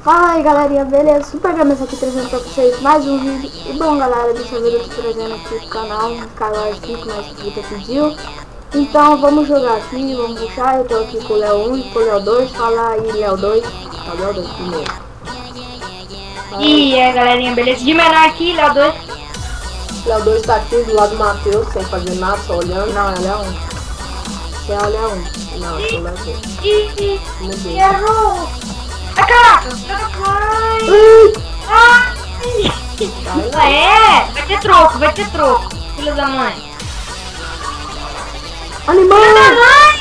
Fala aí galerinha, beleza? Super Games aqui trazendo pra vocês mais um vídeo. E bom galera, dessa vez eu tô trazendo aqui pro canal um Skyward 5, mas o Vitor pediu. Então vamos jogar aqui, vamos puxar. Eu tô aqui com o Léo 1 e com o Léo 2. Fala aí Léo 2. Tá, Léo 2 primeiro. E aí galerinha, beleza? De menor aqui, Léo 2. Léo 2 tá aqui do lado do Matheus, sem fazer nada, só olhando. Não, é Léo 1. Você é o Léo 1. Não, eu sou o Léo 2. Ih, errou! Ai, caraca! Ai! É! Vai ter troco, filho da mãe. Animal! Filho da mãe!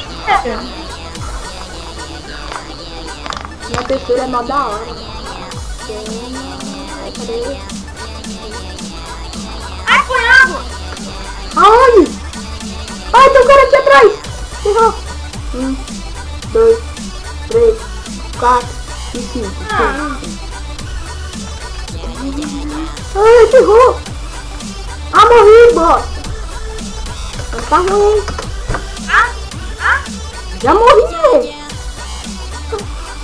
Minha terceira é mó da hora. Cadê? Ai, põe água! Aonde? Ai, tem um cara aqui atrás! Errou! 1, 2, 3, 4 e 5. Ai, ferrou! Ah, morri, bosta! Mas tá ruim. Já morri!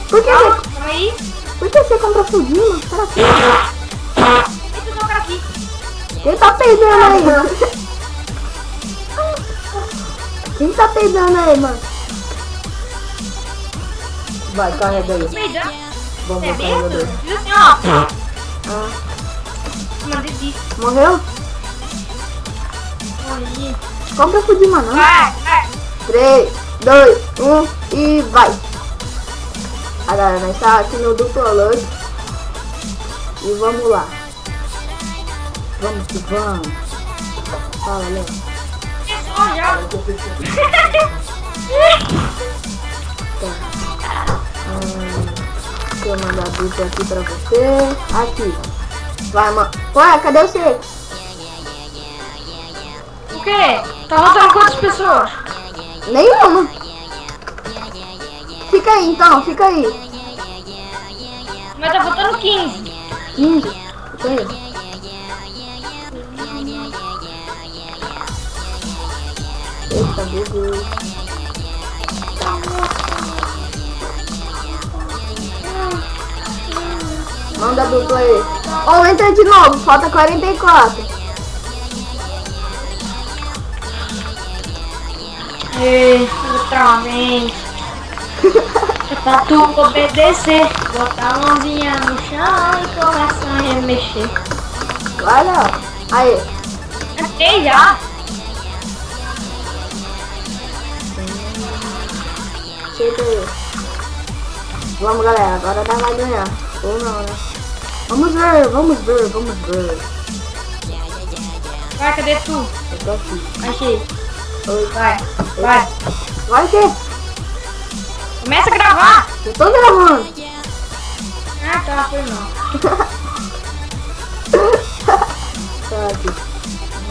Por que Calma aí. Por que você comprou fudinho? Cara aqui. Esse é o cara aqui. Quem tá peidando aí? Quem tá peidando aí, mano? Vai, carrega aí. Peidando. Vamos É no carregador. mesmo? Diz assim, ó. Ah, Mandei disso. morreu? Morri. Compra fudinho, mano. Vai. 3, 2, 1 e vai! A galera, nós tá aqui no duplo alert. E vamos lá. Vamos que vamos. Fala, Léo. Fechou já. Deixa eu mandar a dupla aqui pra você. Aqui. Vai, mano. Ué, cadê você? O quê? Tá rodando quantas pessoas? Nenhuma. Fica aí então, fica aí. Mas tá faltando 15. 15. Fica aí. Eita, bugou. Manda a dupla aí. Ou entra de novo, falta 44. Outra vez. Pra tu obedecer, botar a mãozinha no chão e começar a remexer. Vai lá. Aí. Até já. Chega aí. Vamos, galera. Agora nós vai ganhar. Ou não, né? Vamos ver, vamos ver, vamos ver. Vai, cadê tu? Eu tô aqui. Achei. Oi. Vai. Vai o quê? Começa a gravar. Eu tô gravando. Ah, tá, foi não. Tá aqui.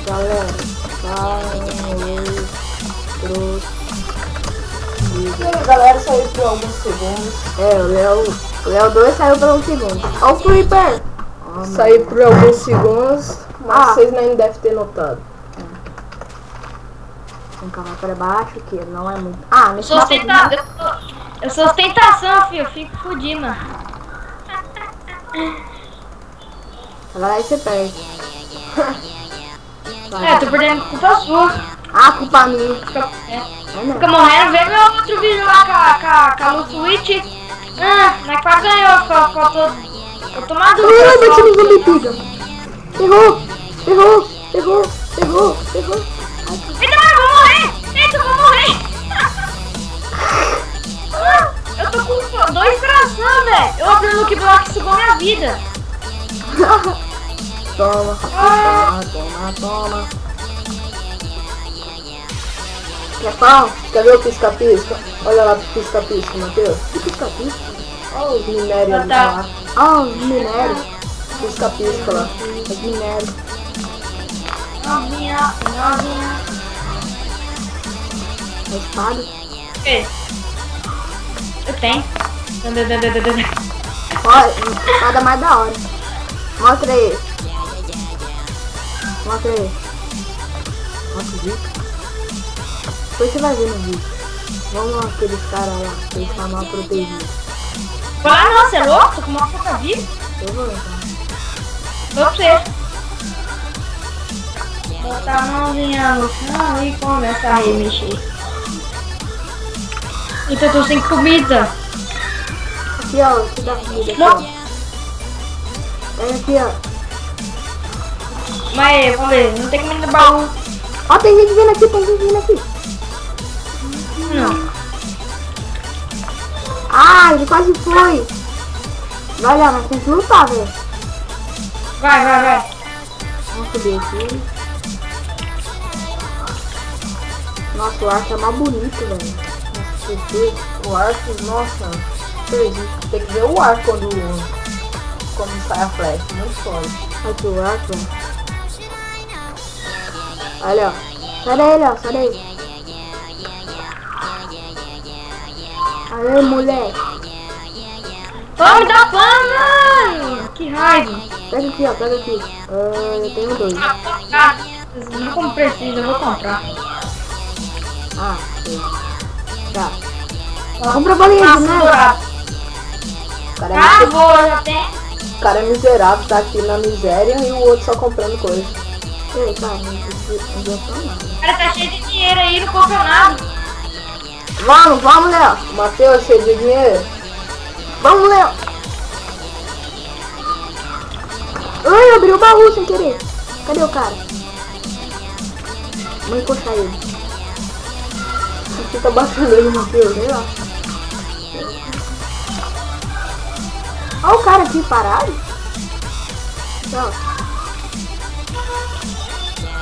Galera. E aí, galera, saiu por alguns segundos. É, o Léo 2 saiu por um segundo. Ó o Creeper. Saiu por alguns segundos, mas vocês nem devem ter notado. Vamos cavar para baixo, que não é muito... Ah, nesse Eu sou ostentação, filho. Eu fico fudido, mano. Agora aí você perde. É, tô perdendo culpa sua. Ah, culpa minha. Fica morrendo, vê meu outro vídeo lá com a Lu Switch. Nós quase ganhou, eu tô maduro. Ai, bati no zumbi pica. Errou. Eita, mas eu vou morrer! Eita, eu vou morrer! Eu tô com 2 coração, velho. Eu abri o Lucky Block e sugou minha vida. Toma. Quer pau? Cadê o pisca-pisca? Olha lá pro pisca-pisca, Matheus. Que pisca-pisca? Olha os minérios Tá. lá. Ah, os minérios. Pisca-pisca lá. Os minérios. Novinha. A espada. O quê? Eu tenho. Olha, espada mais da hora. Mostra aí. Mostra o vídeo. Depois você vai ver no vídeo. Vamos lá, aqueles caras lá, aqueles canal protegido. Vai lá não, você é louco? Como é que você tá vivo? Eu vou então. Vou pra você. Botar a mãozinha no chão e começar a remexer. Então eu tô sem comida. Aqui, ó, vou te dar comida aqui, ó. Pega aqui, ó. Mas, vamos ver, não tem comida no baú. Ó, tem gente vindo aqui, tem gente vindo aqui. Não. Ah, ele quase foi. Vai lá, mas tem que lutar, velho. Vai. Vamos subir aqui. Nossa, o arco é mais bonito, velho. Nossa, que O arco, nossa, perdi. Tem que ver o arco quando sai a flecha, muito foda. aqui o arco, velho. Olha, ó. Sai daí, ó, sai daí. Aê, moleque. Ô, me dá pano, mano! Que raiva! Pega aqui, ó, pega aqui. Eu tenho dois. Não como precisa, eu vou comprar. Ah, sim. Tá. Compra bolinha, né? O cara, Ah, vou, já tem. o cara é miserável, tá aqui na miséria e o outro só comprando coisa. Ei, cara, não adianta nada. O cara tá cheio de dinheiro aí, não compra nada. Vamos, Léo. Matheus, cheio de dinheiro. Vamos, Léo. Ai, eu abri o baú sem querer. Cadê o cara? Vou encostar ele. Você tá batendo ele, Matheus? Sei lá. Olha o cara aqui parado. Tchau.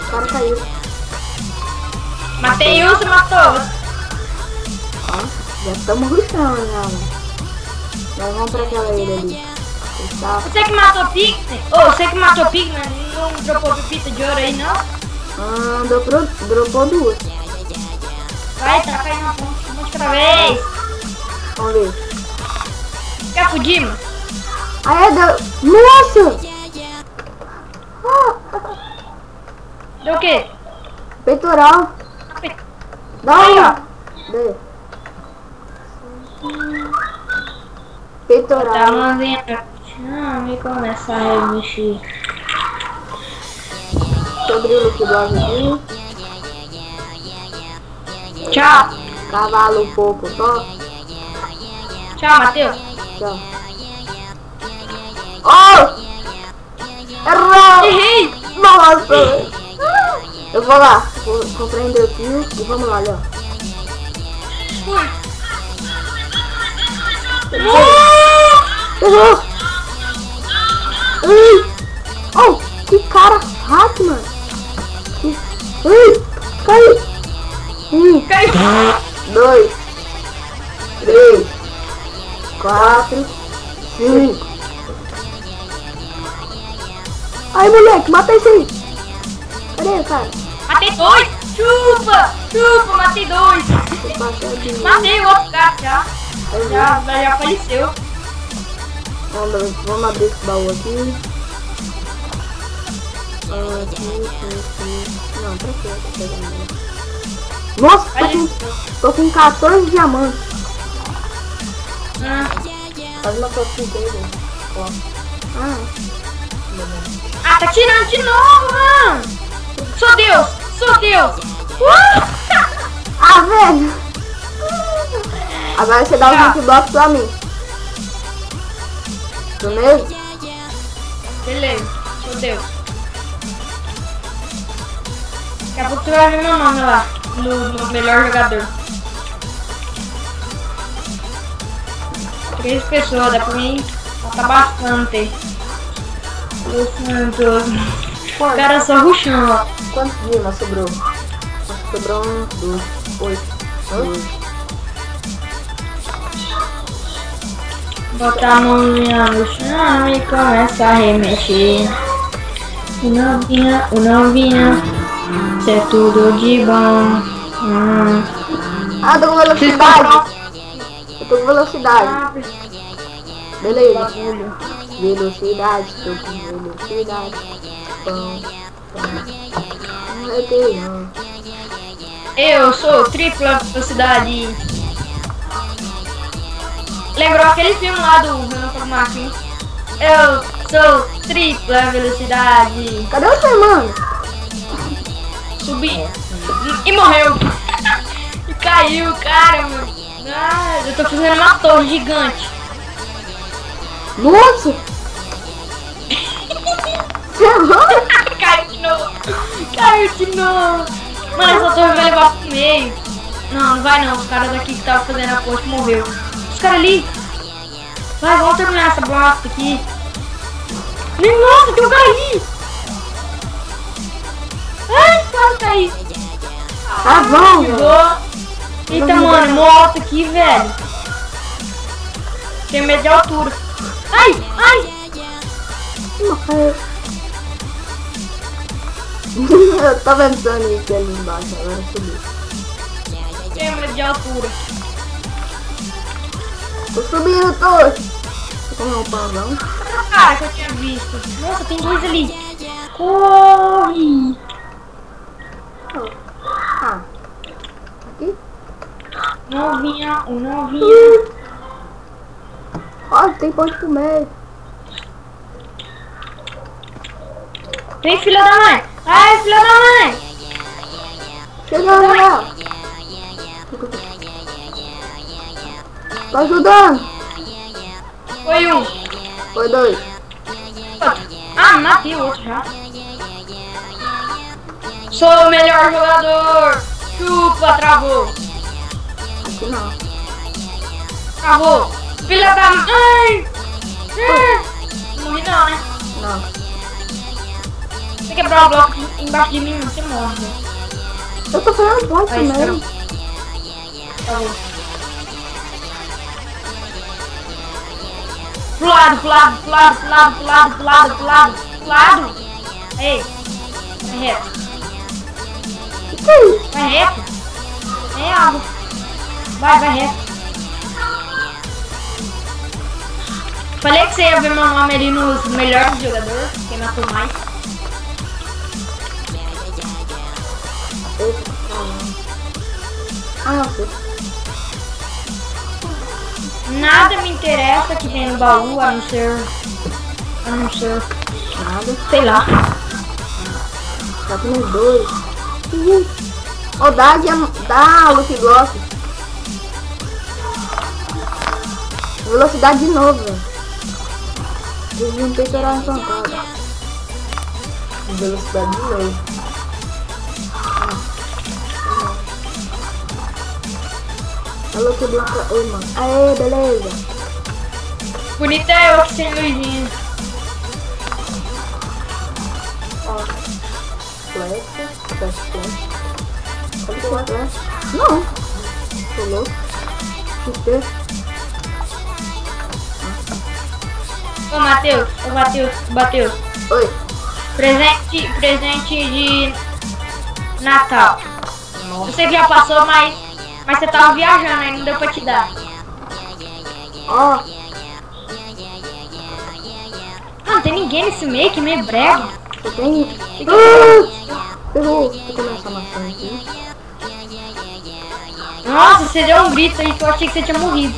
O cara caiu. Matei um, você matou. Ó, já estamos rushando já, mano. Nós vamos pra aquela ilha ali. Tá. Você que matou o Pigman? Ô, você que matou o Pigman, não dropou pepita de ouro aí, não? Ah, dropou duas. Vai, tá caindo uma ponte cada vez. Vamos ver. Quer fugir, mano? Ah, é, deu... Nossa! Deu o quê? Peitoral. Dá Aí, aí, ó. ó. Dê. Peitoral. Tá a mãozinha pra chão e começa a remexer. Deixa eu abrir o look blog aqui. Tchau. Cavalo pouco, só. Tchau, Matheus. Tchau. Oh! Errou! Errei. Nossa! Eu vou lá. Vou prender o fio e vamos lá, Léo. Fui. Errou! Ai! Oh! Que cara rato, mano! Ai! Caiu! Caiu. 2, 3, 4, 5. Ai, moleque, mata esse aí. Cadê, cara? Matei dois. Chupa, matei dois. Matei o outro cara já. Já faleceu. Vamos abrir esse baú aqui. Não, pra quê? Nossa, tô com 14 diamantes. Faz uma coisa dele. Ó. Ah, tá tirando de novo, mano. Sou Deus. Ah, velho. Agora você dá o hitbox pra mim. Tu mesmo? Beleza, sou Deus. Daqui a pouco você vai ver meu nome lá, no melhor jogador. 3 pessoas, dá pra mim matar bastante. O cara só rushando, ó. Quantos dimas sobrou? Sobrou 2, 8. Botar a mãozinha no chão e começa a remexer. O novinha, isso é tudo de bom. Ah, tô com velocidade. Eu tô com velocidade. Beleza. Velocidade, tô com velocidade. Pão. Não é que não. Eu sou tripla velocidade. Lembrou aquele filme lá do Renato Martins? Eu sou tripla velocidade. Cadê você, mano? Subi e morreu. E caiu, cara, mano. Ah, eu tô fazendo uma torre gigante. Nossa! Você é louco? Caiu de novo. Caiu de novo. Mano, essa torre vai levar pro meio. Não, não vai não. Os caras daqui que estavam fazendo a ponte morreu. Os caras ali. Vai, vamos terminar essa bosta aqui. Nossa, que eu caí. Ai, quase caí. Tá bom, Vou. Eita, mano, moto aqui, velho. Tem medo de altura. Ai, ai. Morreu. Eu tava entrando isso ali embaixo, agora subiu. Tem medo de altura. Tô subindo, tô. Vou comer um pãozão. Cara, que eu tinha visto. Nossa, tem dois ali. Corre. Ah. Aqui? Novinha, o novinha. Ó, tem ponte pro meio. Vem, filha da mãe. Ai, filha da mãe. Chegando lá. Tô ajudando. Foi um. Foi dois. Ah, matei o outro já. Sou o melhor jogador. Chupa, travou. Aqui não. Travou. Filha da mãe. Não morri não, né? Não. Você quebrar o bloco embaixo de mim, você morre. Né? Eu tô fazendo ponte Aí, mesmo. Travou. Pro lado, pro lado, pro lado, pro lado, pro lado, pro lado, pro lado, pro lado. Ei, vai reto. Que é isso? Vai reto. É água. Vai reto. Falei que você ia ver meu nome ali nos melhores jogadores, quem matou mais. Eita, caramba. Ah, não sei. Nada me interessa aqui dentro do baú, a não ser, Nada. sei lá. Tá com os dois. Ô, dá Lucky Block. Velocidade de novo, velho. Eles não peitoral encantada. Velocidade de novo. A Lucky Block. Oi, mano. Aê, beleza. Bonita é eu que sem luzinha. Ó. Flecha. Flecha. Pode ser flash? Não. Tô louco. Que Ô, Matheus. Oi. Presente de Natal. Eu sei que já passou, mas você tava viajando aí, não deu pra te dar. Ó. Não tem ninguém nesse meio, que meio brega. Eu tenho. Ferrou. Vou comer essa maçã aqui. Nossa, você deu um grito aí que eu achei que você tinha morrido.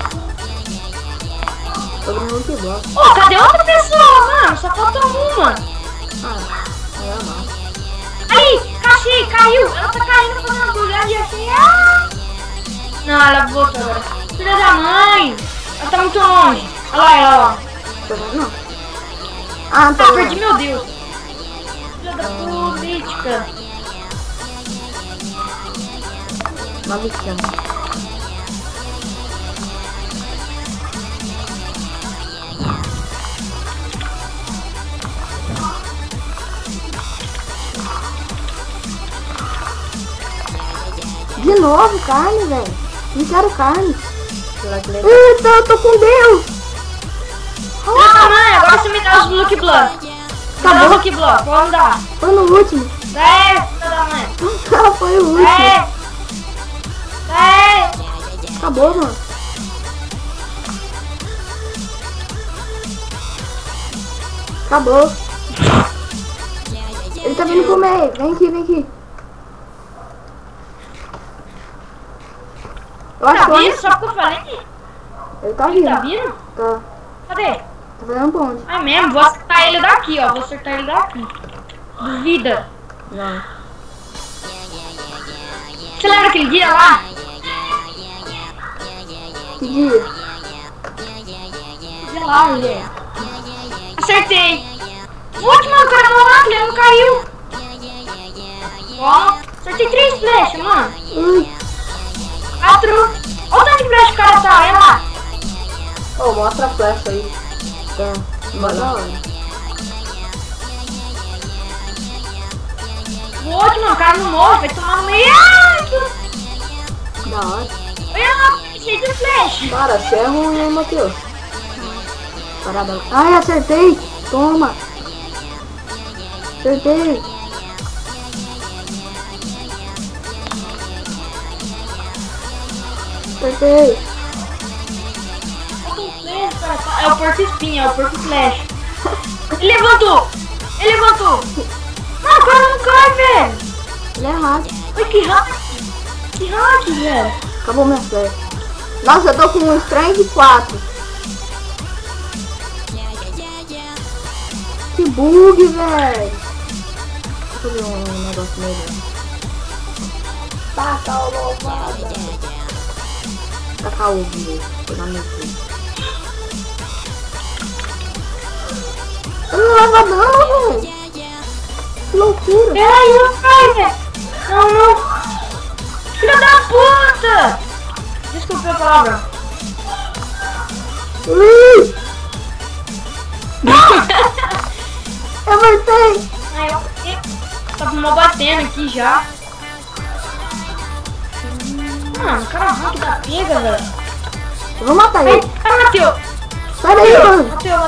Tô dando Lucky Block. Ô, cadê outra pessoa, mano? Só falta uma. Ah, aí é massa. Aí, cachei, caiu. Ela tá caindo fazendo barulho e achei. Ah! Não, ela voltou agora. Filha da mãe. Ela tá muito longe. Olha lá, ela. Tô vendo não. Ah, tá Ah, vendo. perdi, meu Deus. Filha da política. Uma bichana. De novo carne, velho. Não quero carne. Eita, eu tô com Deus. Filha da mãe, agora você me dá os Lucky Block. Acabou o Lucky Block, vamos dar. Foi no último. 10, filha da mãe. Foi o último. 10. Acabou, mano. Acabou. Ele tá vindo comer. Vem aqui, vem aqui. Eu acho Tá que vendo? Só porque eu falei. Ele tá Ele vindo. tá vindo? Tá. Cadê? Tá fazendo ponte. Ah, mesmo? Vou acertar ele daqui, ó. Vou acertar ele daqui. Duvida. Não. Você lembra aquele dia lá? Que dia? Dia lá, mulher. Acertei. O último cara não lá, ele não caiu. Ó, acertei 3 flechas, mano. Ui. 4. Olha o tanto de flecha que o cara tá, olha lá. Ô, mostra a flecha aí. Tá. Mas da hora. O último, o cara não morre, vai tomar no meio. Ai, Da hora. olha lá, cheio de flecha. Cara, você é ruim, hein, Matheus? Parada. Ai, acertei. Toma. Acertei. Acertei. É o porco espinho, é o porco flecha. Ele levantou! Ele levantou! Não, o cara não cai, velho! Ele é hack. Ai, que hack! Que hack, velho! Acabou minha flecha. Nossa, eu tô com um strength 4. Que bug, velho. Deixa eu fazer um negócio melhor. Taca o louvada. Tacar o ovo mesmo. Pegar meu filho. Ele não leva dano, velho. Que loucura. Peraí, não cai, velho! Não, não! Filha da puta! Desculpa a palavra. Ui! Eu voltei. Ai, eu tava mal batendo aqui já. Mano, o cara hack da pega, velho. Eu vou matar Ai, ele. ai, Mateu! Sai daí, mano. Mateu.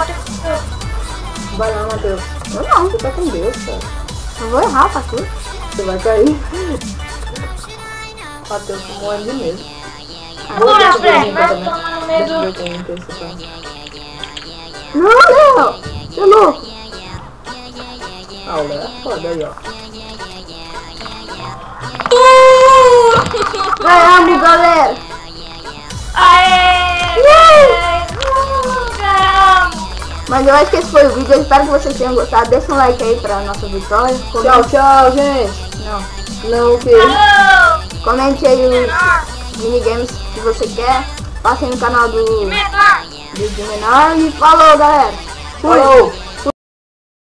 Vai lá, Matheus. Eu não. Você tá com Deus, cara. Eu vou errar, tá tudo. Você vai cair. Matheus, tu morre de medo. Vou na ver frente, quem vai também. tomar no meio Deixa eu ver do... quem que esse tá. Não, Léo. Você é louco. Ah, o Léo é foda aí, ó. Ganhamos, galera. Aê! Ganhamos! Mas eu acho que esse foi o vídeo. Eu espero que vocês tenham gostado. Deixa um like aí pra nossa vitória. Tchau, tchau, gente. Não. Não, o quê? Alô! Comente aí os Menor! minigames que você quer. Passe aí no canal do Menor! Vídeo Menor. E falou, galera. Fui. Falou!